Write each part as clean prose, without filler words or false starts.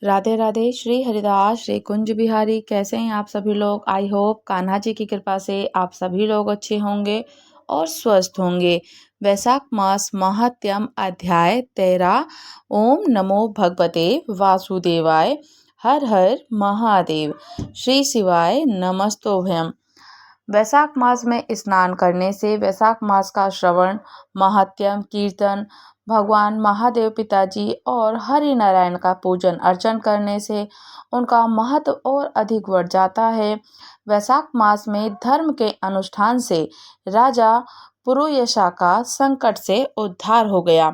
राधे राधे। श्री हरिदास, श्री कुंज बिहारी। कैसे हैं आप सभी लोग? आई होप कान्हा जी की कृपा से आप सभी लोग अच्छे होंगे और स्वस्थ होंगे। वैशाख मास महात्म्य अध्याय 13। ओम नमो भगवते वासुदेवाय। हर हर महादेव। श्री शिवाय नमस्तोभयम। वैशाख मास में स्नान करने से वैशाख मास का श्रवण, महात्म्य, कीर्तन, भगवान महादेव पिताजी और हरि नारायण का पूजन अर्चन करने से उनका महत्व और अधिक बढ़ जाता है। वैशाख मास में धर्म के अनुष्ठान से राजा पुरुयशा का संकट से उद्धार हो गया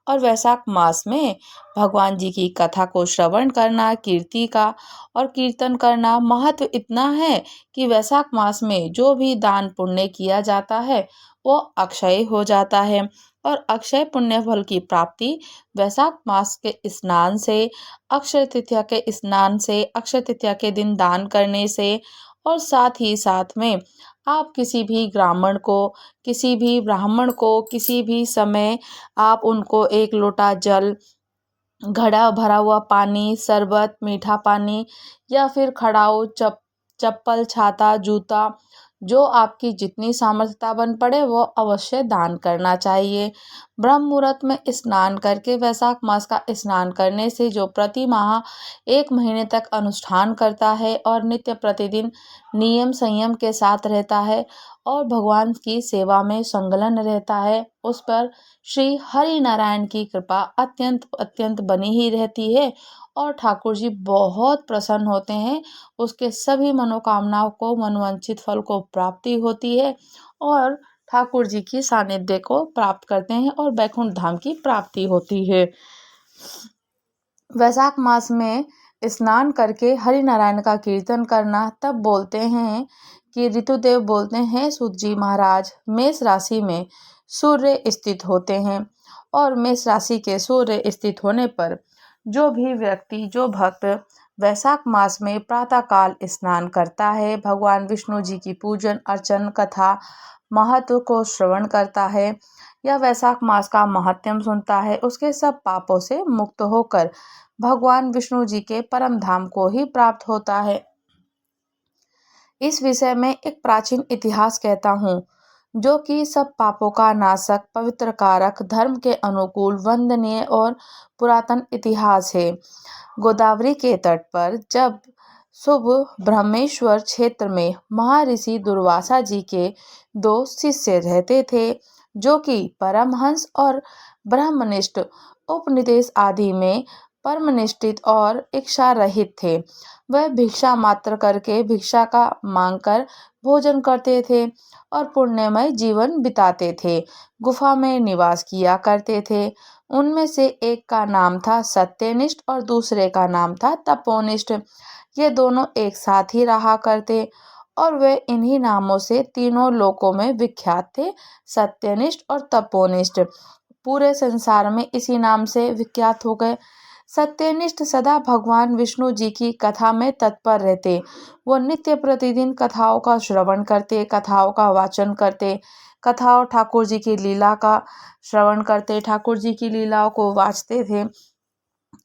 और वैशाख मास में भगवान जी की कथा को श्रवण करना, कीर्ति का और कीर्तन करना महत्व इतना है कि वैशाख मास में जो भी दान पुण्य किया जाता है वो अक्षय हो जाता है और अक्षय पुण्य फल की प्राप्ति वैशाख मास के स्नान से, अक्षय तृतीया के स्नान से, अक्षय तृतीया के दिन दान करने से और साथ ही साथ में आप किसी भी ब्राह्मण को, किसी भी समय आप उनको एक लोटा जल, घड़ा भरा हुआ पानी, शरबत, मीठा पानी या फिर खड़ाऊ, चप्पल, छाता, जूता, जो आपकी जितनी सामर्थ्यता बन पड़े वो अवश्य दान करना चाहिए। ब्रह्म मुहूर्त में स्नान करके वैशाख मास का स्नान करने से जो प्रति माह 1 महीने तक अनुष्ठान करता है और नित्य प्रतिदिन नियम संयम के साथ रहता है और भगवान की सेवा में संलग्न रहता है, उस पर श्री हरि नारायण की कृपा अत्यंत अत्यंत बनी ही रहती है और ठाकुर जी बहुत प्रसन्न होते हैं। उसके सभी मनोकामनाओं को, मनोवांछित फल को प्राप्ति होती है और ठाकुर जी की सानिध्य को प्राप्त करते हैं और बैकुंठ धाम की प्राप्ति होती है। वैशाख मास में स्नान करके हरि नारायण का कीर्तन करना तब बोलते हैं कि ऋतुदेव बोलते हैं, सूत जी महाराज, मेष राशि में सूर्य स्थित होते हैं और मेष राशि के सूर्य स्थित होने पर जो भी व्यक्ति, जो भक्त वैशाख मास में प्रातःकाल स्नान करता है, भगवान विष्णु जी की पूजन अर्चन, कथा, महत्व को श्रवण करता है या वैशाख मास का महात्म्य सुनता है, उसके सब पापों से मुक्त होकर भगवान विष्णु जी के परम धाम को ही प्राप्त होता है। इस विषय में एक प्राचीन इतिहास कहता हूँ, जो कि सब पापों का नाशक, पवित्र कारक, धर्म के अनुकूल, वंदनीय और पुरातन इतिहास है। गोदावरी के तट पर जब शुभ ब्रह्मेश्वर क्षेत्र में महर्षि दुर्वासा जी के 2 शिष्य रहते थे, जो कि परमहंस और ब्रह्मनिष्ठ, उपनिदेश आदि में परमनिष्ठित और इच्छा रहित थे। वह भिक्षा मात्र करके, भिक्षा का मांगकर भोजन करते थे और पुण्यमय जीवन बिताते थे। गुफा में निवास किया करते थे। उनमें से एक का नाम था सत्यनिष्ठ और दूसरे का नाम था तपोनिष्ठ। ये दोनों एक साथ ही रहा करते और वे इन्हीं नामों से तीनों लोकों में विख्यात थे, सत्यनिष्ठ और तपोनिष्ठ। पूरे संसार में इसी नाम से विख्यात हो गए। सत्यनिष्ठ सदा भगवान विष्णु जी की कथा में तत्पर रहते। वो नित्य प्रतिदिन कथाओं का श्रवण करते, कथाओं का वाचन करते, कथाओं ठाकुर जी की लीला का श्रवण करते, ठाकुर जी की लीलाओं को वाचते थे।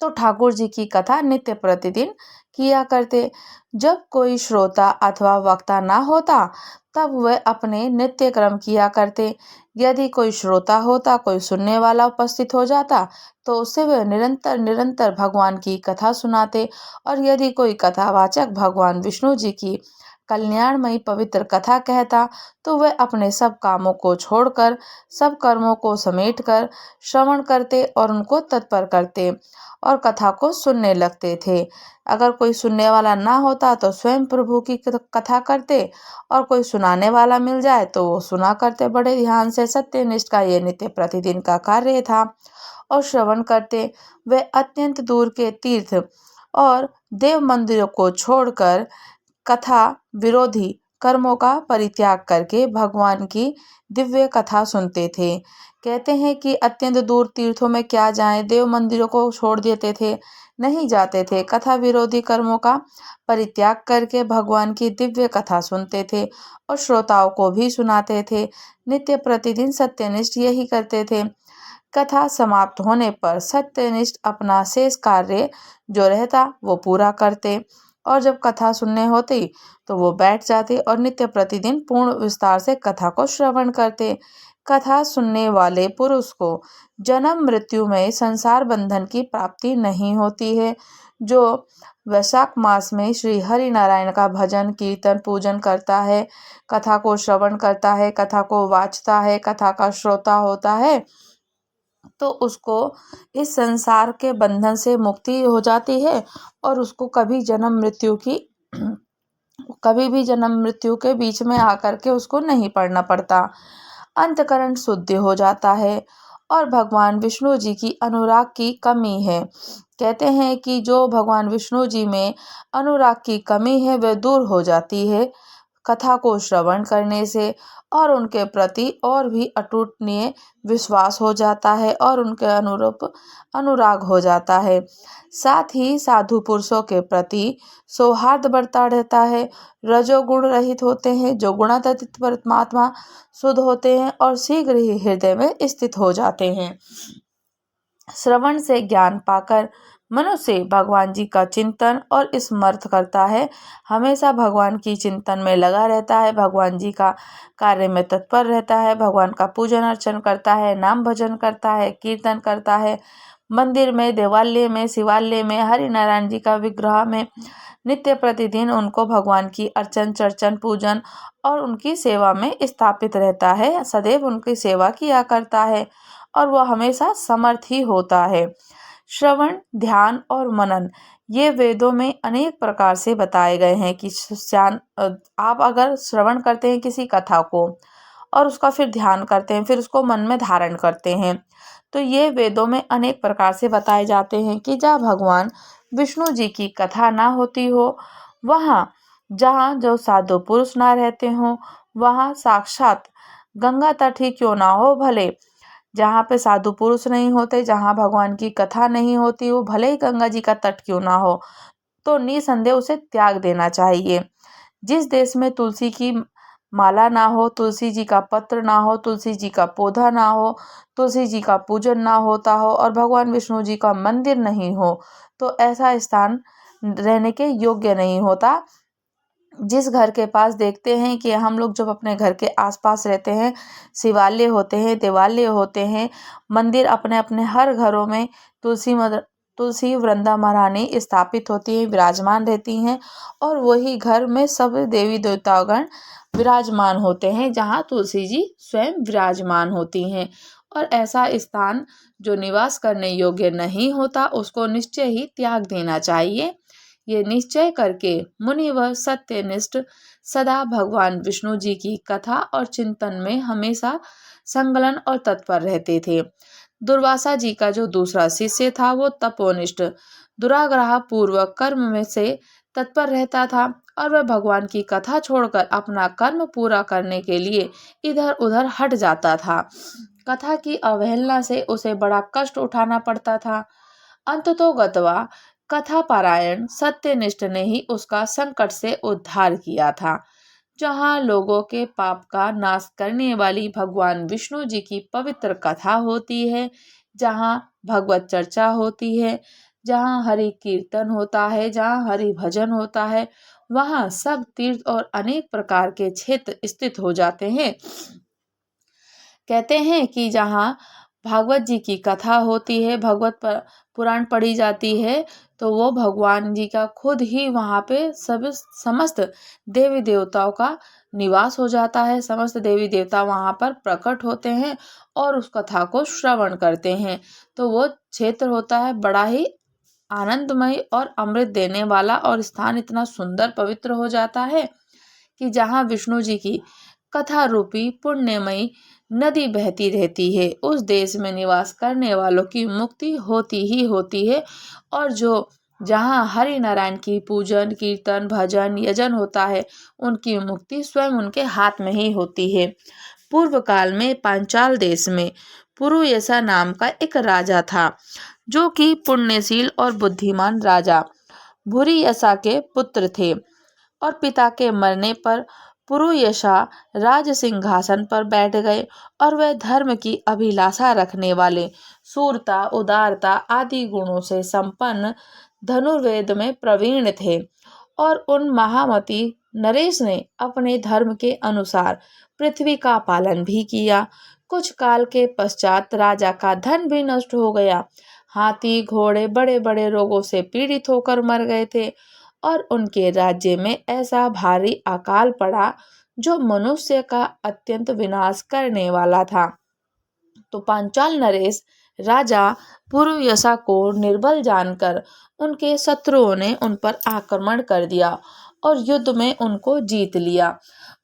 तो ठाकुर जी की कथा नित्य प्रतिदिन किया करते। जब कोई श्रोता अथवा वक्ता ना होता तब वह अपने नित्य क्रम किया करते। यदि कोई श्रोता होता, कोई सुनने वाला उपस्थित हो जाता तो उसे वे निरंतर निरंतर भगवान की कथा सुनाते और यदि कोई कथावाचक भगवान विष्णु जी की कल्याणमयी पवित्र कथा कहता तो वह अपने सब कामों को छोड़कर, सब कर्मों को समेटकर श्रवण करते और उनको तत्पर करते और कथा को सुनने लगते थे। अगर कोई सुनने वाला ना होता तो स्वयं प्रभु की कथा करते और कोई सुनाने वाला मिल जाए तो वो सुना करते बड़े ध्यान से। सत्यनिष्ठ का ये नित्य प्रतिदिन का कार्य था और श्रवण करते। वे अत्यंत दूर के तीर्थ और देव मंदिरों को छोड़कर कथा विरोधी कर्मों का परित्याग करके भगवान की दिव्य कथा सुनते थे। कहते हैं कि अत्यंत दूर तीर्थों में क्या जाएं, देव मंदिरों को छोड़ देते थे, नहीं जाते थे। कथा विरोधी कर्मों का परित्याग करके भगवान की दिव्य कथा सुनते थे और श्रोताओं को भी सुनाते थे। नित्य प्रतिदिन सत्यनिष्ठ यही करते थे। कथा समाप्त होने पर सत्यनिष्ठ अपना शेष कार्य जो रहता वो पूरा करते, और जब कथा सुनने होती तो वो बैठ जाते और नित्य प्रतिदिन पूर्ण विस्तार से कथा को श्रवण करते। कथा सुनने वाले पुरुष को जन्म मृत्यु में संसार बंधन की प्राप्ति नहीं होती है। जो वैशाख मास में श्री हरि नारायण का भजन कीर्तन पूजन करता है, कथा को श्रवण करता है, कथा को वाचता है, कथा का श्रोता होता है, तो उसको इस संसार के बंधन से मुक्ति हो जाती है और उसको कभी भी जन्म मृत्यु के बीच में आकर के उसको नहीं पढ़ना पड़ता। अंतकरण शुद्ध हो जाता है और भगवान विष्णु जी की अनुराग की कमी है। कहते हैं कि जो भगवान विष्णु जी में अनुराग की कमी है वह दूर हो जाती है कथा को श्रवण करने से, और उनके प्रति और भी अटूटनीय विश्वास हो जाता है और उनके अनुरूप अनुराग हो जाता है। साथ ही साधु पुरुषों के प्रति सौहार्द बढ़ता रहता है। रजोगुण रहित होते हैं, जो गुणातीत परमात्मा शुद्ध होते हैं और शीघ्र ही हृदय में स्थित हो जाते हैं। श्रवण से ज्ञान पाकर मनुष्य भगवान जी का चिंतन और स्मरण करता है, हमेशा भगवान की चिंतन में लगा रहता है, भगवान जी का कार्य में तत्पर रहता है, भगवान का पूजन अर्चन करता है, नाम भजन करता है, कीर्तन करता है। मंदिर में, देवालय में, शिवालय में, हरि नारायण जी का विग्रह में नित्य प्रतिदिन उनको भगवान की अर्चन चर्चन पूजन और उनकी सेवा में स्थापित रहता है, सदैव उनकी सेवा किया करता है और वह हमेशा समर्थ ही होता है। श्रवण, ध्यान और मनन ये वेदों में अनेक प्रकार से बताए गए हैं कि आप अगर श्रवण करते हैं किसी कथा को और उसका फिर ध्यान करते हैं, फिर उसको मन में धारण करते हैं, तो ये वेदों में अनेक प्रकार से बताए जाते हैं कि जहाँ भगवान विष्णु जी की कथा ना होती हो, वहाँ जहाँ जो साधु पुरुष ना रहते हों, वहाँ साक्षात गंगा तट ही क्यों ना हो भले, जहाँ पे साधु पुरुष नहीं होते, जहाँ भगवान की कथा नहीं होती, वो भले ही गंगा जी का तट क्यों ना हो, तो निसंदेह उसे त्याग देना चाहिए। जिस देश में तुलसी की माला ना हो, तुलसी जी का पत्र ना हो, तुलसी जी का पौधा ना हो, तुलसी जी का पूजन ना होता हो और भगवान विष्णु जी का मंदिर नहीं हो, तो ऐसा स्थान रहने के योग्य नहीं होता। जिस घर के पास देखते हैं कि हम लोग जब अपने घर के आसपास रहते हैं, शिवालय होते हैं, देवालय होते हैं, मंदिर अपने अपने हर घरों में तुलसी वृंदा महारानी स्थापित होती है, विराजमान रहती हैं, और वही घर में सब देवी देवतागण विराजमान होते हैं जहाँ तुलसी जी स्वयं विराजमान होती हैं। और ऐसा स्थान जो निवास करने योग्य नहीं होता उसको निश्चय ही त्याग देना चाहिए। ये निश्चय करके मुनि व सत्यनिष्ठ सदा भगवान विष्णु जी की कथा और चिंतन में हमेशा संलग्न और तत्पर रहते थे। दुर्वासा जी का जो दूसरा शिष्य था वो तपोनिष्ठ दुराग्रह पूर्वक कर्म में से तत्पर रहता था और वह भगवान की कथा छोड़कर अपना कर्म पूरा करने के लिए इधर उधर हट जाता था। कथा की अवहेलना से उसे बड़ा कष्ट उठाना पड़ता था। अंततोगत्वा कथा पारायण सत्यनिष्ठ ने ही उसका संकट से उद्धार किया था। जहाँ लोगों के पाप का नाश करने वाली भगवान विष्णु जी की पवित्र कथा होती है, जहाँ भगवत चर्चा होती है, जहाँ हरि कीर्तन होता है, जहाँ हरि भजन होता है, वहाँ सब तीर्थ और अनेक प्रकार के क्षेत्र स्थित हो जाते हैं। कहते हैं कि जहाँ भागवत जी की कथा होती है, भगवत पुराण पढ़ी जाती है, तो वो भगवान जी का खुद ही वहाँ पे समस्त देवी देवताओं का निवास हो जाता है। समस्त देवी देवता वहाँ पर प्रकट होते हैं और उस कथा को श्रवण करते हैं। तो वो क्षेत्र होता है बड़ा ही आनंदमय और अमृत देने वाला, और स्थान इतना सुंदर पवित्र हो जाता है कि जहाँ विष्णु जी की कथा रूपी पुण्यमयी नदी बहती रहती है, उस देश में निवास करने वालों की मुक्ति होती ही होती है। और जो जहाँ हरि नारायण की पूजन कीर्तन भजन यजन होता है, उनकी मुक्ति स्वयं उनके हाथ में ही होती है। पूर्व काल में पांचाल देश में पुरुयसा नाम का एक राजा था, जो कि पुण्यशील और बुद्धिमान राजा भूरियसा के पुत्र थे, और पिता के मरने पर पुरुयशा राज सिंहासन पर बैठ गए और वह धर्म की अभिलाषा रखने वाले, शूरता, उदारता आदि गुणों से संपन्न, धनुर्वेद में प्रवीण थे। और उन महामती नरेश ने अपने धर्म के अनुसार पृथ्वी का पालन भी किया। कुछ काल के पश्चात राजा का धन भी नष्ट हो गया। हाथी घोड़े बड़े बड़े रोगों से पीड़ित होकर मर गए थे और उनके राज्य में ऐसा भारी अकाल पड़ा जो मनुष्य का अत्यंत विनाश करने वाला था। तो पांचाल नरेश राजा पुरुयशा को निर्बल जानकर उनके शत्रुओं ने उन पर आक्रमण कर दिया और युद्ध में उनको जीत लिया।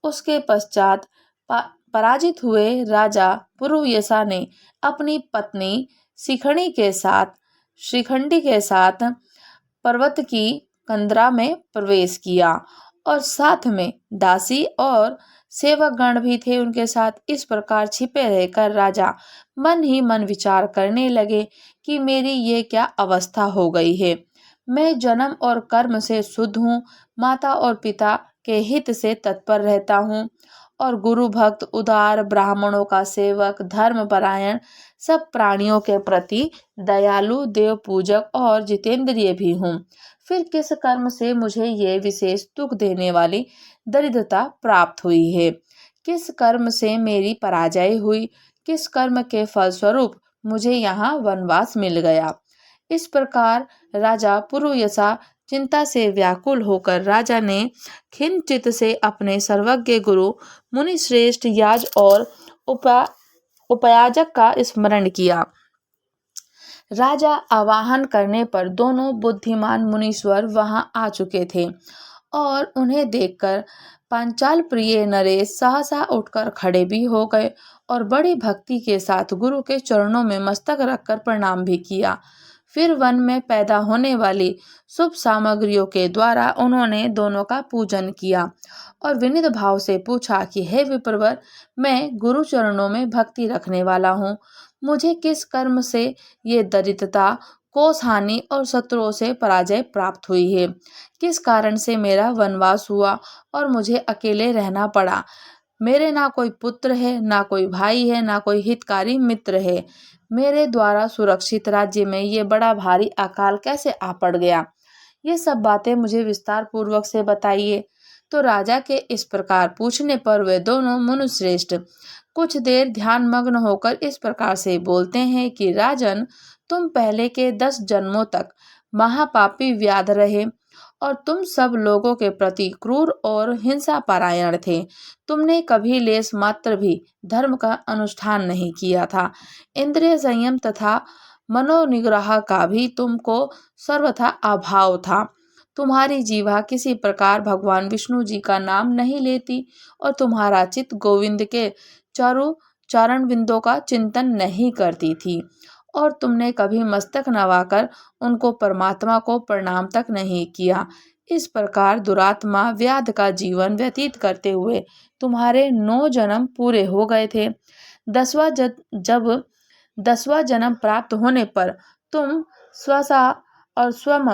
उसके पश्चात पराजित हुए राजा पुरुयशा ने अपनी पत्नी शिखंडी के साथ पर्वत की कंदरा में प्रवेश किया और साथ में दासी और सेवक गण भी थे उनके साथ। इस प्रकार छिपे रहकर राजा मन ही मन विचार करने लगे कि मेरी ये क्या अवस्था हो गई है। मैं जन्म और कर्म से शुद्ध हूँ, माता और पिता के हित से तत्पर रहता हूँ और गुरु भक्त, उदार, ब्राह्मणों का सेवक, धर्मपरायण, सब प्राणियों के प्रति दयालु, देव पूजक और जितेंद्रिय भी हूँ। फिर किस कर्म से मुझे ये विशेष दुख देने वाली दरिद्रता प्राप्त हुई है? किस कर्म से मेरी पराजय हुई? किस कर्म के फलस्वरूप मुझे यहाँ वनवास मिल गया? इस प्रकार राजा पुरुयशा चिंता से व्याकुल होकर राजा ने खिन्नचित्त से अपने सर्वज्ञ गुरु मुनिश्रेष्ठ याज और उपयाजक का स्मरण किया। राजा आवाहन करने पर दोनों बुद्धिमान मुनीश्वर वहां आ चुके थे और उन्हें देखकर पांचाल प्रिय नरेश सहसा उठकर खड़े भी हो गए और बड़ी भक्ति के साथ गुरु के चरणों में मस्तक रखकर प्रणाम भी किया। फिर वन में पैदा होने वाली शुभ सामग्रियों के द्वारा उन्होंने दोनों का पूजन किया और विनीत भाव से पूछा कि हे विप्रवर, मैं गुरु चरणों में भक्ति रखने वाला हूँ, मुझे किस कर्म से ये दरिद्रता, कोष हानि और शत्रुओं से पराजय प्राप्त हुई है? किस कारण से मेरा वनवास हुआ और मुझे अकेले रहना पड़ा? मेरे ना कोई पुत्र है, ना कोई भाई है, ना कोई हितकारी मित्र है। मेरे द्वारा सुरक्षित राज्य में ये बड़ा भारी अकाल कैसे आ पड़ गया? ये सब बातें मुझे विस्तार पूर्वक से बताइए। तो राजा के इस प्रकार पूछने पर वे दोनों मुनिश्रेष्ठ कुछ देर ध्यान मग्न होकर इस प्रकार से बोलते हैं कि राजन, तुम पहले के 10 जन्मों तक महापापी व्याध रहे और तुम सब लोगों के प्रति क्रूर और हिंसा परायण थे। तुमने कभी लेस मात्र भी धर्म का अनुष्ठान नहीं किया था। इंद्रिय संयम तथा मनोनिग्रह का भी तुमको सर्वथा अभाव था। तुम्हारी जीवा किसी प्रकार भगवान विष्णु जी का नाम नहीं लेती और तुम्हारा चित्त गोविंद के चारों चरण बिंदों का चिंतन नहीं करती थी और तुमने कभी मस्तक नवाकर उनको परमात्मा को प्रणाम तक नहीं किया। इस प्रकार दुरात्मा व्याध का जीवन व्यतीत करते हुए तुम्हारे 9 जन्म पूरे हो गए थे। 10वां जन्म प्राप्त होने पर तुम स्वसा और स्वम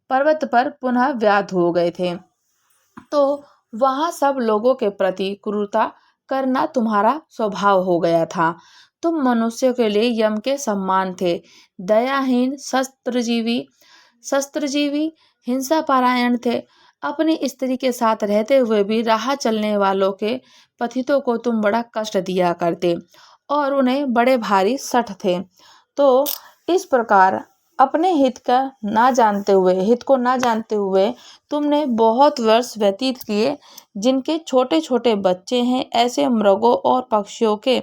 पर्वत पर पुनः व्याध हो गए थे। तो वहां सब लोगों के प्रति क्रूरता करना तुम्हारा स्वभाव हो गया था। तुम मनुष्य के लिए यम के सम्मान थे, दयाहीन, शस्त्रजीवी, हिंसा परायण थे। अपनी स्त्री के साथ रहते हुए भी राह चलने वालों के पथितों को तुम बड़ा कष्ट दिया करते और उन्हें बड़े भारी सठ थे। तो इस प्रकार अपने हित को ना जानते हुए तुमने बहुत वर्ष व्यतीत किए। जिनके छोटे छोटे बच्चे हैं, ऐसे मृगों और पक्षियों के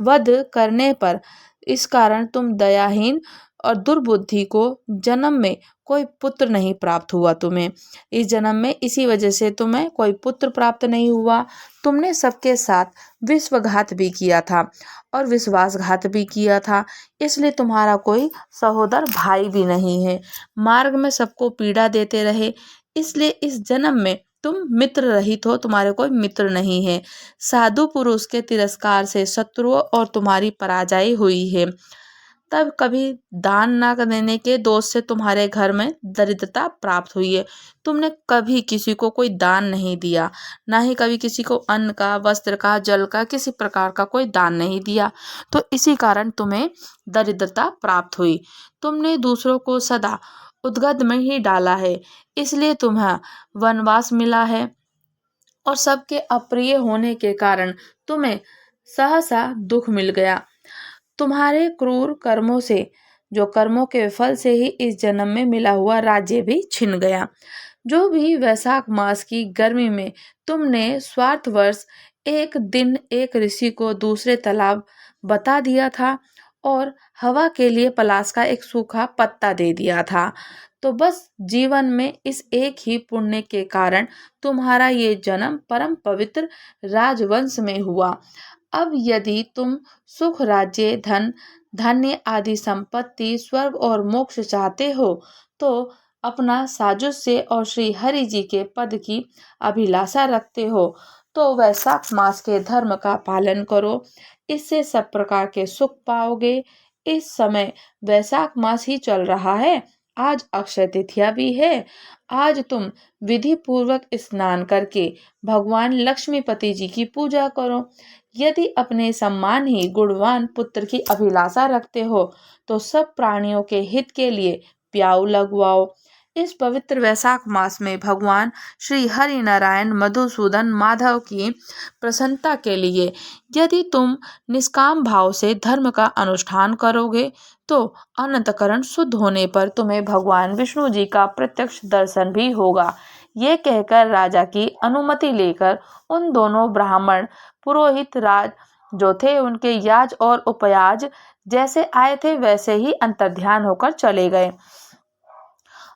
वध करने पर इस कारण तुम दयाहीन और दुर्बुद्धि को जन्म में कोई पुत्र नहीं प्राप्त हुआ। तुम्हें इस जन्म में इसी वजह से तुम्हें कोई पुत्र प्राप्त नहीं हुआ। तुमने सबके साथ विश्वघात भी किया था और विश्वासघात भी किया था, इसलिए तुम्हारा कोई सहोदर भाई भी नहीं है। मार्ग में सबको पीड़ा देते रहे, इसलिए इस जन्म में तुम मित्र रहित हो, तुम्हारे कोई मित्र नहीं है। साधु पुरुष के तिरस्कार से शत्रुओं और तुम्हारी पराजय हुई है। तब कभी दान ना देने के दोष से तुम्हारे घर में दरिद्रता प्राप्त हुई है। तुमने कभी किसी को कोई दान नहीं दिया, ना ही कभी किसी को अन्न का, वस्त्र का, जल का, किसी प्रकार का कोई दान नहीं दिया, तो इसी कारण तुम्हें दरिद्रता प्राप्त हुई। तुमने दूसरों को सदा उद्गत में ही डाला है, इसलिए तुम्हें वनवास मिला है और सबके अप्रिय होने के कारण तुम्हें सहसा दुख मिल गया। तुम्हारे क्रूर कर्मों से, जो कर्मों के फल से ही इस जन्म में मिला हुआ राज्य भी छिन गया। जो भी वैशाख मास की गर्मी में तुमने स्वार्थवश एक दिन एक ऋषि को दूसरे तालाब बता दिया था और हवा के लिए पलाश का एक सूखा पत्ता दे दिया था, तो बस जीवन में इस एक ही पुण्य के कारण तुम्हारा ये जन्म परम पवित्र राजवंश में हुआ। अब यदि तुम सुख, राज्य, धन, धान्य आदि संपत्ति, स्वर्ग और मोक्ष चाहते हो, तो अपना साजुष्य और श्री हरि जी के पद की अभिलाषा रखते हो, तो वैशाख मास के धर्म का पालन करो, इससे सब प्रकार के सुख पाओगे। इस समय वैशाख मास ही चल रहा है, आज अक्षय तृतीया भी है। आज तुम विधि पूर्वक स्नान करके भगवान लक्ष्मीपति जी की पूजा करो। यदि अपने सम्मान ही गुणवान पुत्र की अभिलाषा रखते हो, तो सब प्राणियों के हित के लिए प्याऊ लगवाओ। इस पवित्र वैशाख मास में भगवान श्री हरि नारायण मधुसूदन माधव की प्रसन्नता के लिए यदि तुम निष्काम भाव से धर्म का अनुष्ठान करोगे, तो अनंतकरण शुद्ध होने पर तुम्हें भगवान विष्णु जी का प्रत्यक्ष दर्शन भी होगा। ये कहकर राजा की अनुमति लेकर उन दोनों ब्राह्मण पुरोहित राज जो थे, उनके याज और उपयाज जैसे आए थे वैसे ही अंतर्ध्यान होकर चले गए।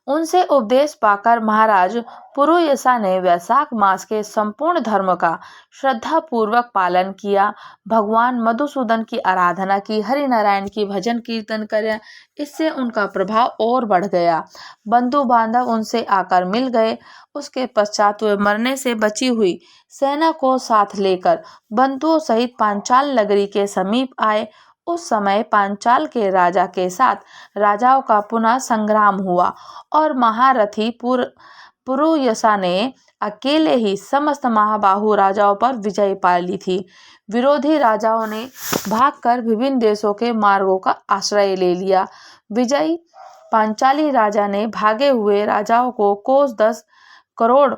उनसे उपदेश पाकर महाराज पुरोयसा ने वैशाख मास के संपूर्ण धर्म का श्रद्धा पूर्वक पालन किया, भगवान मधुसूदन की आराधना की, हरि नारायण की भजन कीर्तन करे। इससे उनका प्रभाव और बढ़ गया। बंधु बांधव उनसे आकर मिल गए। उसके पश्चात वे मरने से बची हुई सेना को साथ लेकर बंधुओं सहित पांचाल नगरी के समीप आए। उस समय पांचाल के राजा के साथ राजाओं का पुनः संग्राम हुआ और महारथी पुरुयसा ने अकेले ही समस्त महाबाहु राजाओं पर विजय पा ली थी। विरोधी राजाओं ने भागकर विभिन्न देशों के मार्गों का आश्रय ले लिया। विजयी पांचाली राजा ने भागे हुए राजाओं को कोस 10 करोड़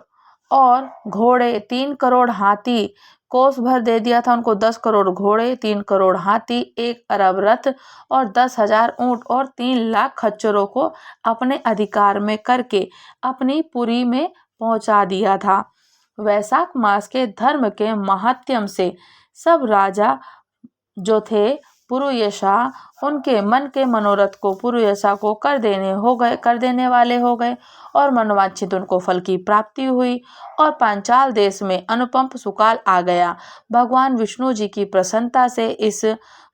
और घोड़े, 3 करोड़ हाथी, कोस भर दे दिया था उनको 10 करोड़ घोड़े, 3 करोड़ हाथी, 1 अरब रथ और 10,000 ऊंट और 3 लाख खच्चरों को अपने अधिकार में करके अपनी पुरी में पहुंचा दिया था। वैशाख मास के धर्म के महात्म्य से सब राजा जो थे पुरुयशा, उनके मन के मनोरथ को पुरुयशा को कर देने वाले हो गए और मनोवांछित उनको फल की प्राप्ति हुई और पांचाल देश में अनुपम सुकाल आ गया। भगवान विष्णु जी की प्रसन्नता से इस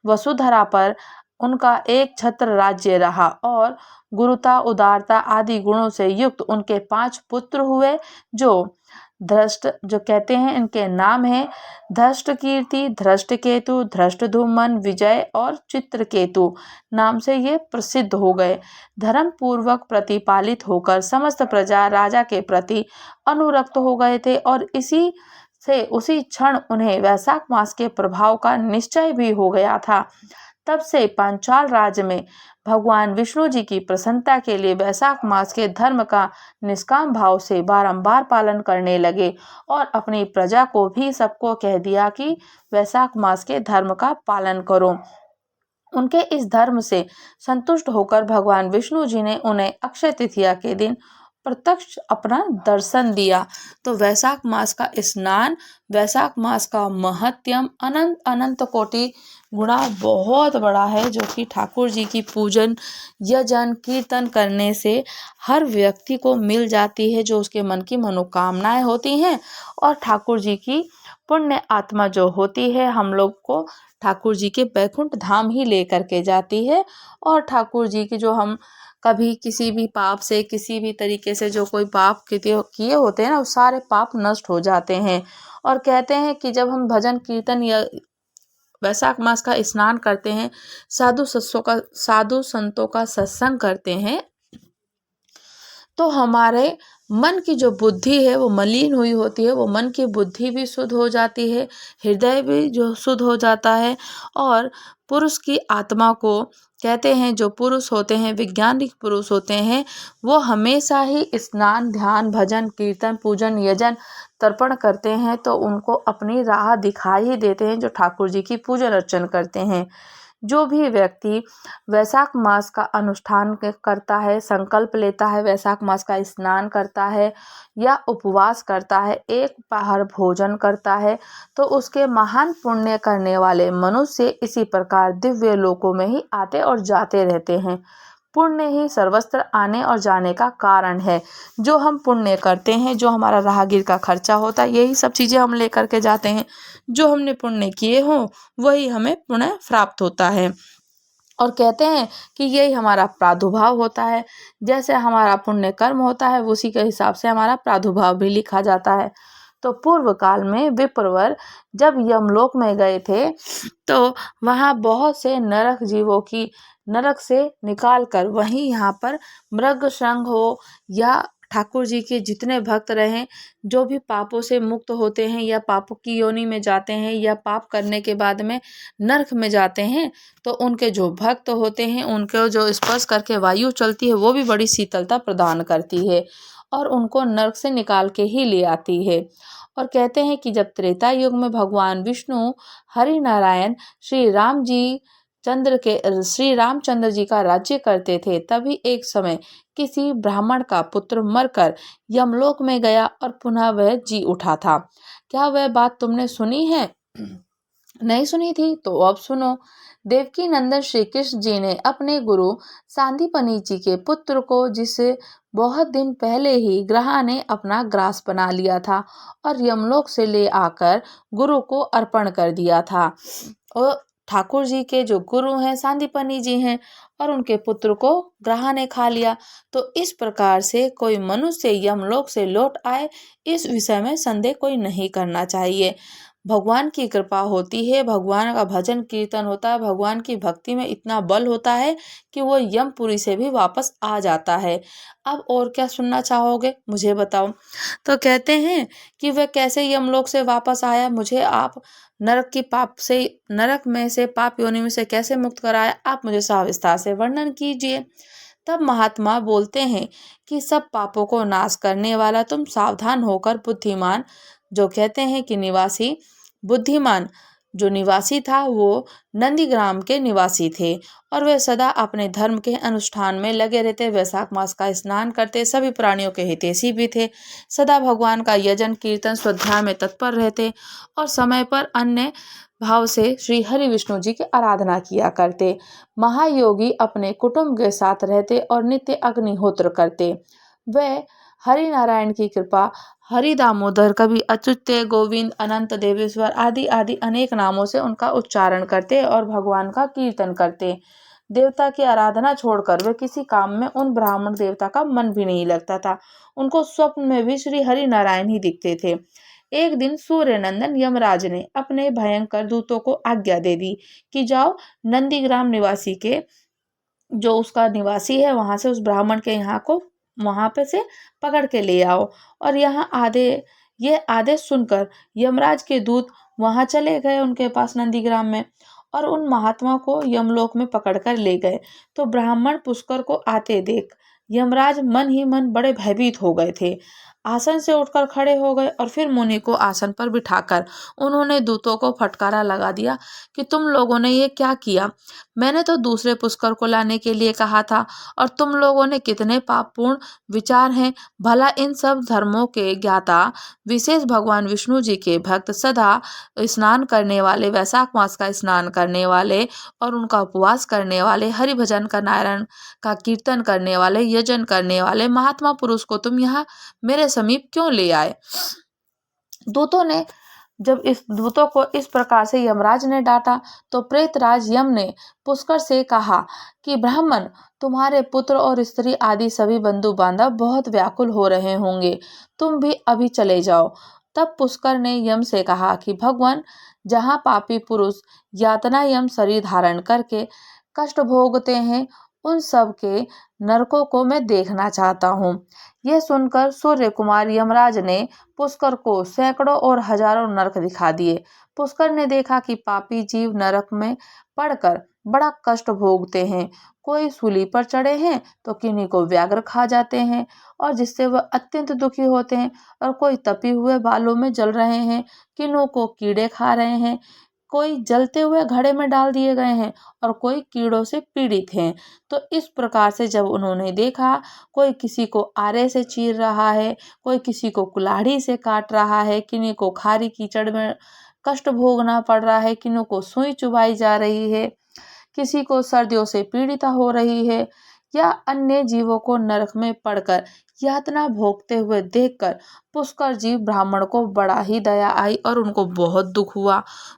वसुधरा पर उनका एक छत्र राज्य रहा और गुरुता, उदारता आदि गुणों से युक्त उनके 5 पुत्र हुए, जो कहते हैं इनके नाम है धृष्ट कीर्ति, धृष्ट केतु, धृष्ट धूमन, विजय और चित्रकेतु नाम से ये प्रसिद्ध हो गए। धर्म पूर्वक प्रतिपालित होकर समस्त प्रजा राजा के प्रति अनुरक्त हो गए थे और उसी क्षण उन्हें वैशाख मास के प्रभाव का निश्चय भी हो गया था। तब से पांचाल राज्य में भगवान विष्णु जी की प्रसन्नता के लिए वैशाख मास के धर्म का निष्काम भाव से बारंबार पालन करने लगे और अपनी प्रजा को भी सबको कह दिया कि वैशाख मास के धर्म का पालन करो। उनके इस धर्म से संतुष्ट होकर भगवान विष्णु जी ने उन्हें अक्षय तृतीया के दिन प्रत्यक्ष अपना दर्शन दिया। तो वैशाख मास का स्नान, वैशाख मास का महत्यम अनंत अनंत कोटि गुणा बहुत बड़ा है, जो कि ठाकुर जी की पूजन, यजन, कीर्तन करने से हर व्यक्ति को मिल जाती है, जो उसके मन की मनोकामनाएं होती हैं। और ठाकुर जी की पुण्य आत्मा जो होती है, हम लोग को ठाकुर जी के बैकुंठ धाम ही लेकर के जाती है। और ठाकुर जी की जो हम कभी किसी भी पाप से, किसी भी तरीके से जो कोई पाप किए होते हैं ना, वो सारे पाप नष्ट हो जाते हैं। और कहते हैं कि जब हम भजन कीर्तन या वैशाख मास का स्नान करते हैं, साधु संतों का सत्संग करते हैं, तो हमारे मन की जो बुद्धि है वो मलिन हुई होती है, वो मन की बुद्धि भी शुद्ध हो जाती है, हृदय भी जो शुद्ध हो जाता है। और पुरुष की आत्मा को कहते हैं, जो पुरुष होते हैं, वैज्ञानिक पुरुष होते हैं, वो हमेशा ही स्नान, ध्यान, भजन, कीर्तन, पूजन, यजन, तर्पण करते हैं, तो उनको अपनी राह दिखाई ही देते हैं, जो ठाकुर जी की पूजन अर्चन करते हैं। जो भी व्यक्ति वैशाख मास का अनुष्ठान करता है, संकल्प लेता है, वैशाख मास का स्नान करता है या उपवास करता है, एक पहर भोजन करता है, तो उसके महान पुण्य करने वाले मनुष्य इसी प्रकार दिव्य लोकों में ही आते और जाते रहते हैं। पुण्य ही सर्वत्र आने और जाने का कारण है। जो हम पुण्य करते हैं, जो हमारा राहगीर का खर्चा होता है, यही सब चीज़ें हम लेकर के जाते हैं। जो हमने पुण्य किए हों वही हमें पुण्य प्राप्त होता है। और कहते हैं कि यही हमारा प्रादुर्भाव होता है। जैसे हमारा पुण्य कर्म होता है, उसी के हिसाब से हमारा प्रादुर्भाव भी लिखा जाता है। तो पूर्व काल में विप्रवर जब यमलोक में गए थे, तो वहाँ बहुत से नरक जीवों की नरक से निकाल कर वहीं यहाँ पर मृग संघ हो या ठाकुर जी के जितने भक्त रहें, जो भी पापों से मुक्त होते हैं या पापों की योनि में जाते हैं या पाप करने के बाद में नरक में जाते हैं, तो उनके जो भक्त होते हैं, उनको जो स्पर्श करके वायु चलती है, वो भी बड़ी शीतलता प्रदान करती है और उनको नरक से निकाल के ही ले आती है। और कहते हैं कि जब त्रेता युग में भगवान विष्णु हरि नारायण श्री रामचंद्र जी का राज्य करते थे, तभी एक समय किसी ब्राह्मण का पुत्र मरकर यमलोक में गया और पुनः वह जी उठा था। क्या वह बात तुमने सुनी है? नहीं सुनी थी तो अब सुनो। देवकी नंदन श्री कृष्ण जी ने अपने गुरु सांदीपनि जी के पुत्र को, जिसे बहुत दिन पहले ही ग्रह ने अपना ग्रास बना लिया था, और यमलोक से ले आकर गुरु को अर्पण कर दिया था। और ठाकुर जी के जो गुरु हैं सांदीपनि जी हैं, और उनके पुत्र को ग्रह ने खा लिया। तो इस प्रकार से कोई मनुष्य यमलोक से लौट आए, इस विषय में संदेह कोई नहीं करना चाहिए। भगवान की कृपा होती है, भगवान का भजन कीर्तन होता है, भगवान की भक्ति में इतना बल होता है कि वो यमपुरी से भी वापस आ जाता है। अब और क्या सुनना चाहोगे, मुझे बताओ। तो कहते हैं कि वह कैसे यमलोक से वापस आया, मुझे आप नरक में से पाप योनि में से कैसे मुक्त कराया, आप मुझे सविस्तार से वर्णन कीजिए। तब महात्मा बोलते हैं कि सब पापों को नाश करने वाला, तुम सावधान होकर बुद्धिमान, जो कहते हैं कि बुद्धिमान जो निवासी था वो नंदीग्राम के निवासी थे, और वे सदा अपने धर्म के अनुष्ठान में लगे रहते, वैशाख मास का स्नान करते, सभी प्राणियों के हितैषी भी थे, सदा भगवान का यजन कीर्तन स्वाध्याय में तत्पर रहते, और समय पर अन्य भाव से श्री हरि विष्णु जी की आराधना किया करते। महायोगी अपने कुटुंब के साथ रहते और नित्य अग्निहोत्र करते। वे हरि नारायण की कृपा हरि दामोदर, कभी अच्युत्य, गोविंद, अनंत, देवेश्वर आदि आदि अनेक नामों से उनका उच्चारण करते और भगवान का कीर्तन करते। देवता की आराधना छोड़कर वे किसी काम में उन ब्राह्मण देवता का मन भी नहीं लगता था। उनको स्वप्न में भी श्री हरि नारायण ही दिखते थे। एक दिन सूर्य नंदन यमराज ने अपने भयंकर दूतों को आज्ञा दे दी कि जाओ नंदीग्राम निवासी के, जो उसका निवासी है, वहां से उस ब्राह्मण के यहाँ को वहां पे से पकड़ के ले आओ। और ये आदेश सुनकर यमराज के दूत वहां चले गए उनके पास नंदीग्राम में, और उन महात्मा को यमलोक में पकड़ कर ले गए। तो ब्राह्मण पुष्कर को आते देख यमराज मन ही मन बड़े भयभीत हो गए थे। आसन से उठकर खड़े हो गए और फिर मुनि को आसन पर बिठाकर उन्होंने दूतों को फटकारा लगा दिया कि तुम लोगों ने ये क्या किया। मैंने तो दूसरे पुष्कर को लाने के लिए कहा था, और तुम लोगों ने कितने पापपूर्ण विचार हैं। भला इन सब धर्मों के ज्ञाता विशेष भगवान विष्णु जी के भक्त, सदा स्नान करने वाले, वैशाख मास का स्नान करने वाले और उनका उपवास करने वाले, हरि भजन का, नारायण का कीर्तन करने वाले, यजन करने वाले महात्मा पुरुष को तुम यहाँ मेरे समीप क्यों ले आए। दूतों को इस प्रकार से यमराज ने डांटा, तो प्रेतराज यम ने पुष्कर से कहा कि ब्राह्मण, तुम्हारे पुत्र और स्त्री आदि सभी बंधु बांधव बहुत व्याकुल हो रहे होंगे, तुम भी अभी चले जाओ। तब पुष्कर ने यम से कहा कि भगवान, जहाँ पापी पुरुष यातना यम शरीर धारण करके कष्ट भोगते हैं, उन सब के नरकों को मैं देखना चाहता हूँ। यह सुनकर सूर्य कुमार यमराज ने पुष्कर को सैकड़ों और हजारों नरक दिखा दिए। पुष्कर ने देखा कि पापी जीव नरक में पड़कर बड़ा कष्ट भोगते हैं। कोई सूली पर चढ़े हैं तो किन्हीं को व्याघ्र खा जाते हैं और जिससे वह अत्यंत दुखी होते हैं, और कोई तपे हुए बालों में जल रहे हैं, किन्हों को कीड़े खा रहे हैं, कोई जलते हुए घड़े में डाल दिए गए हैं और कोई कीड़ों से पीड़ित हैं। तो इस प्रकार से जब उन्होंने देखा, कोई किसी को आरे से चीर रहा है, कोई किसी को कुल्हाड़ी से काट रहा है, किन्हीं को खारी कीचड़ में कष्ट भोगना पड़ रहा है, किन्हीं को सुई चुभाई जा रही है, किसी को सर्दियों से पीड़िता हो रही है, या अन्य जीवों को नरक में पड़कर यातना भोगते हुए देखकर पुष्कर जीव ब्राह्मण को बड़ा ही दया आई और उनको बहुत दुख हुआ।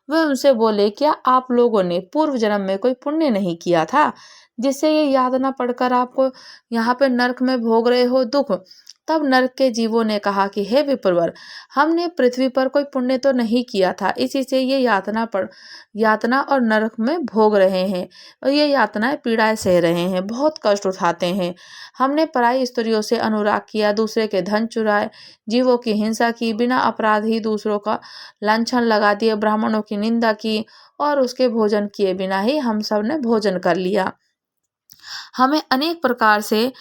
वे उनसे बोले, क्या आप लोगों ने पूर्व जन्म में कोई पुण्य नहीं किया था जिससे ये यातना पड़कर आपको यहाँ पे नरक में भोग रहे हो दुख? तब नरक के जीवों ने कहा कि हे विप्रवर, हमने पृथ्वी पर कोई पुण्य तो नहीं किया था, इसी से ये यातना और नरक में भोग रहे हैं और ये यातनाएं पीड़ाएं सह रहे हैं, बहुत कष्ट उठाते हैं। हमने पराई स्त्रियों से अनुराग किया, दूसरे के धन चुराए, जीवों की हिंसा की, बिना अपराध ही दूसरों का लांछन लगा दिए, ब्राह्मणों की निंदा की और उसके भोजन किए बिना ही हम सब ने भोजन कर लिया। हमें अनेक प्रकार से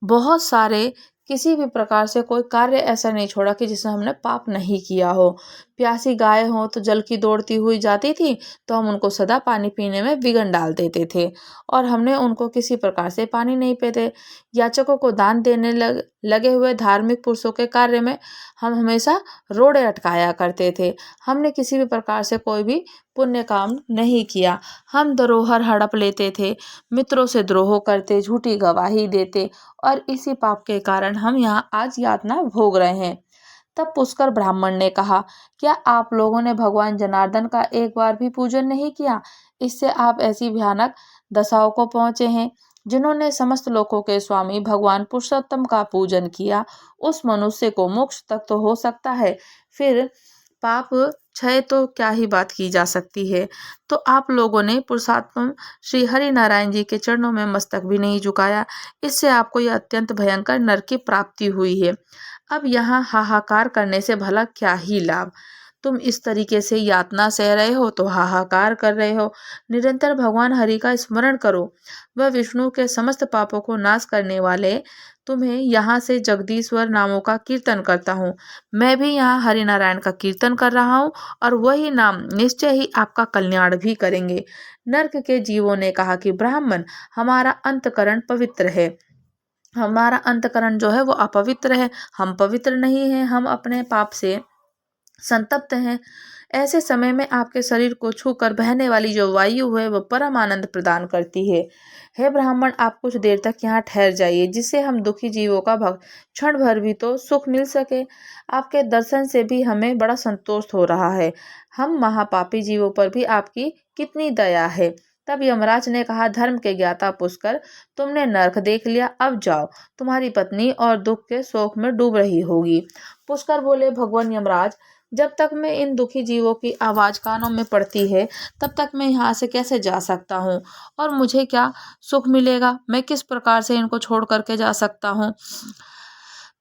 बहुत सारे किसी भी प्रकार से कोई कार्य ऐसा नहीं छोड़ा कि जिसमें हमने पाप नहीं किया हो। प्यासी गाय हो तो जल की दौड़ती हुई जाती थी तो हम उनको सदा पानी पीने में विघन डाल देते थे और हमने उनको किसी प्रकार से पानी नहीं पीते। याचकों को दान देने लगे हुए धार्मिक पुरुषों के कार्य में हम हमेशा रोड़े अटकाया करते थे। हमने किसी भी प्रकार से कोई भी पुण्य काम नहीं किया। हम धरोहर हड़प लेते थे, मित्रों से द्रोह करते, झूठी गवाही देते और इसी पाप के कारण हम यहाँ आज यातना भोग रहे हैं। तब पुष्कर ब्राह्मण ने कहा, क्या आप लोगों ने भगवान जनार्दन का एक बार भी पूजन नहीं किया? इससे आप ऐसी भयानक दशाओं को पहुंचे हैं। जिन्होंने समस्त लोकों के स्वामी भगवान पुरुषोत्तम का पूजन किया, उस मनुष्य को मोक्ष तक तो हो सकता है, फिर पाप क्षय तो क्या ही बात की जा सकती है। तो आप लोगों ने पुरुषोत्तम श्री हरि नारायण जी के चरणों में मस्तक भी नहीं झुकाया, इससे आपको यह अत्यंत भयंकर नरक की प्राप्ति हुई है। अब यहाँ हाहाकार करने से भला क्या ही लाभ? तुम इस तरीके से यातना सह रहे हो तो हाहाकार कर रहे हो। निरंतर भगवान हरि का स्मरण करो, वह विष्णु के समस्त पापों को नाश करने वाले। तुम्हें यहाँ से जगदीश्वर नामों का कीर्तन करता हूँ। मैं भी यहाँ हरि नारायण का कीर्तन कर रहा हूँ और वही नाम निश्चय ही आपका कल्याण भी करेंगे। नरक के जीवों ने कहा कि ब्राह्मण, हमारा अंतकरण पवित्र है, हमारा अंतकरण जो है वो अपवित्र है, हम पवित्र नहीं हैं, हम अपने पाप से संतप्त हैं। ऐसे समय में आपके शरीर को छूकर बहने वाली जो वायु है वह परम आनंद प्रदान करती है। हे ब्राह्मण, आप कुछ देर तक यहाँ ठहर जाइए, जिससे हम दुखी जीवों का क्षण भर भी तो सुख मिल सके। आपके दर्शन से भी हमें बड़ा संतोष हो रहा है। हम महापापी जीवों पर भी आपकी कितनी दया है। तब यमराज ने कहा, धर्म के ज्ञाता पुष्कर, तुमने नरक देख लिया, अब जाओ, तुम्हारी पत्नी और दुख के शोक में डूब रही होगी। पुष्कर बोले, भगवान यमराज, जब तक मैं इन दुखी जीवों की आवाज कानों में पड़ती है तब तक मैं यहाँ से कैसे जा सकता हूँ, और मुझे क्या सुख मिलेगा? मैं किस प्रकार से इनको छोड़ करके जा सकता हूँ?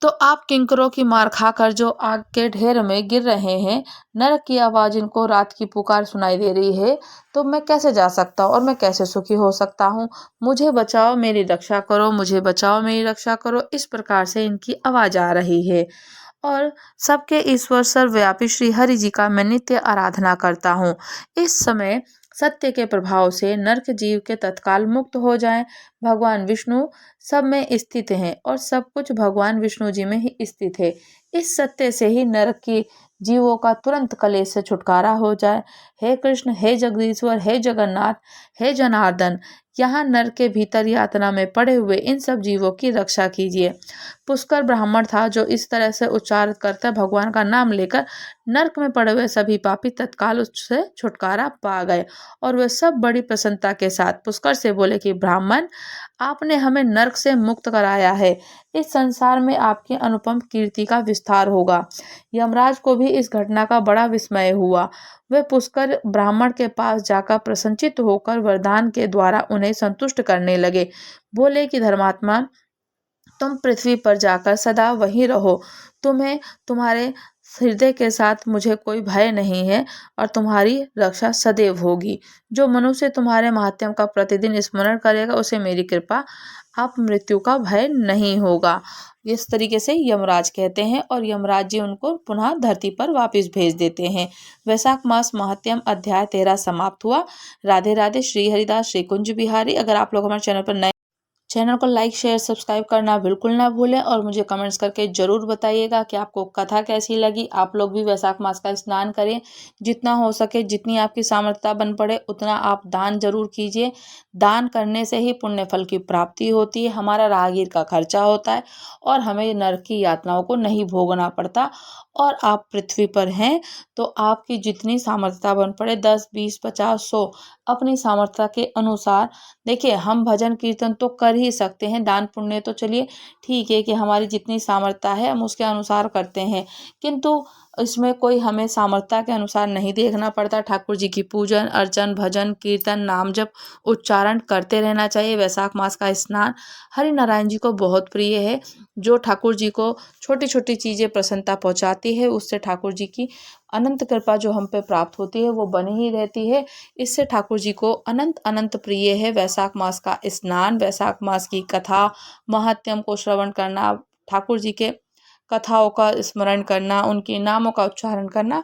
तो आप किंकरों की मार खाकर जो आग के ढेर में गिर रहे हैं, नरक की आवाज इनको रात की पुकार सुनाई दे रही है, तो मैं कैसे जा सकता हूँ और मैं कैसे सुखी हो सकता हूँ? मुझे बचाओ, मेरी रक्षा करो, मुझे बचाओ, मेरी रक्षा करो। इस प्रकार से इनकी आवाज आ रही है और सबके ईश्वर सर्वव्यापी श्री हरि जी का मैं नित्य आराधना करता हूँ। इस समय सत्य के प्रभाव से नरक जीव के तत्काल मुक्त हो जाएं। भगवान विष्णु सब में स्थित हैं और सब कुछ भगवान विष्णु जी में ही स्थित है। इस सत्य से ही नरक की जीवों का तुरंत कलेश से छुटकारा हो जाए। हे कृष्ण, हे जगदीश्वर, हे जगन्नाथ, हे जनार्दन, यहाँ नरक के भीतर यातना में पड़े हुए इन सब जीवों की रक्षा कीजिए। पुष्कर ब्राह्मण था जो इस तरह से उच्चारित करता भगवान का नाम लेकर नरक में पड़े हुए सभी पापी तत्काल उससे छुटकारा पा गए और वे सब बड़ी प्रसन्नता के साथ पुष्कर से बोले कि ब्राह्मण, आपने हमें नर्क से मुक्त कराया है। इस संसार में आपकी अनुपम कीर्ति का विस्तार होगा। यमराज को भी इस घटना का बड़ा विस्मय हुआ। वे पुष्कर ब्राह्मण के पास जाकर प्रसन्नचित्त होकर वरदान के द्वारा उन्हें संतुष्ट करने लगे। बोले कि धर्मात्मा, तुम पृथ्वी पर जाकर सदा वहीं रहो। तुम्हें तुम्हारे हृदय के साथ मुझे कोई भय नहीं है और तुम्हारी रक्षा सदैव होगी। जो मनुष्य तुम्हारे महात्म्य का प्रतिदिन स्मरण करेगा उसे मेरी कृपा आप मृत्यु का भय नहीं होगा। इस तरीके से यमराज कहते हैं और यमराज जी उनको पुनः धरती पर वापस भेज देते हैं। वैशाख मास महात्म्य अध्याय 13 समाप्त हुआ। राधे राधे। श्री हरिदास श्री कुंज बिहारी। अगर आप लोग हमारे चैनल पर नए, चैनल को लाइक शेयर सब्सक्राइब करना बिल्कुल ना भूलें और मुझे कमेंट्स करके ज़रूर बताइएगा कि आपको कथा कैसी लगी। आप लोग भी वैशाख मास का स्नान करें। जितना हो सके, जितनी आपकी सामर्थ्यता बन पड़े उतना आप दान जरूर कीजिए। दान करने से ही पुण्य फल की प्राप्ति होती है, हमारा राहगीर का खर्चा होता है और हमें नरक की यातनाओं को नहीं भोगना पड़ता। और आप पृथ्वी पर हैं तो आपकी जितनी सामर्थ्यता बन पड़े 10, 20, 50, 100 अपनी सामर्थ्यता के अनुसार। देखिए, हम भजन कीर्तन तो कर ही सकते हैं, दान पुण्य तो चलिए ठीक है कि हमारी जितनी सामर्थ्यता है हम उसके अनुसार करते हैं, किंतु इसमें कोई हमें सामर्थ्यता के अनुसार नहीं देखना पड़ता। ठाकुर जी की पूजन अर्चन भजन कीर्तन नाम जप उच्चारण करते रहना चाहिए। वैशाख मास का स्नान हरि नारायण जी को बहुत प्रिय है। जो ठाकुर जी को छोटी छोटी चीज़ें प्रसन्नता पहुँचाती है उससे ठाकुर जी की अनंत कृपा जो हम पे प्राप्त होती है वो बनी ही रहती है। इससे ठाकुर जी को अनंत अनंत प्रिय है वैशाख मास का स्नान, वैशाख मास की कथा महात्म्य को श्रवण करना, ठाकुर जी के कथाओं का स्मरण करना, उनके नामों का उच्चारण करना।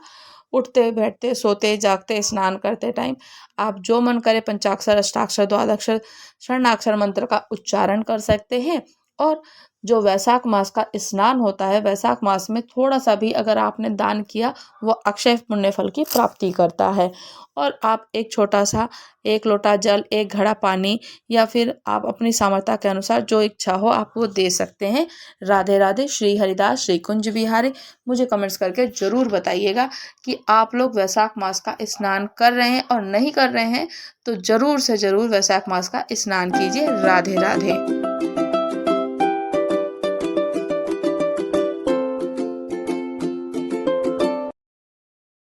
उठते बैठते सोते जागते स्नान करते टाइम आप जो मन करे पंचाक्षर अष्टाक्षर द्वादक्षर शरणाक्षर मंत्र का उच्चारण कर सकते हैं। और जो वैशाख मास का स्नान होता है, वैशाख मास में थोड़ा सा भी अगर आपने दान किया वो अक्षय पुण्य फल की प्राप्ति करता है। और आप एक छोटा सा 1 लोटा जल, 1 घड़ा पानी या फिर आप अपनी सामर्थ्य के अनुसार जो इच्छा हो आप वो दे सकते हैं। राधे राधे। श्री हरिदास श्री कुंज बिहारी। मुझे कमेंट्स करके ज़रूर बताइएगा कि आप लोग वैशाख मास का स्नान कर रहे हैं और नहीं कर रहे हैं तो ज़रूर से ज़रूर वैशाख मास का स्नान कीजिए। राधे राधे।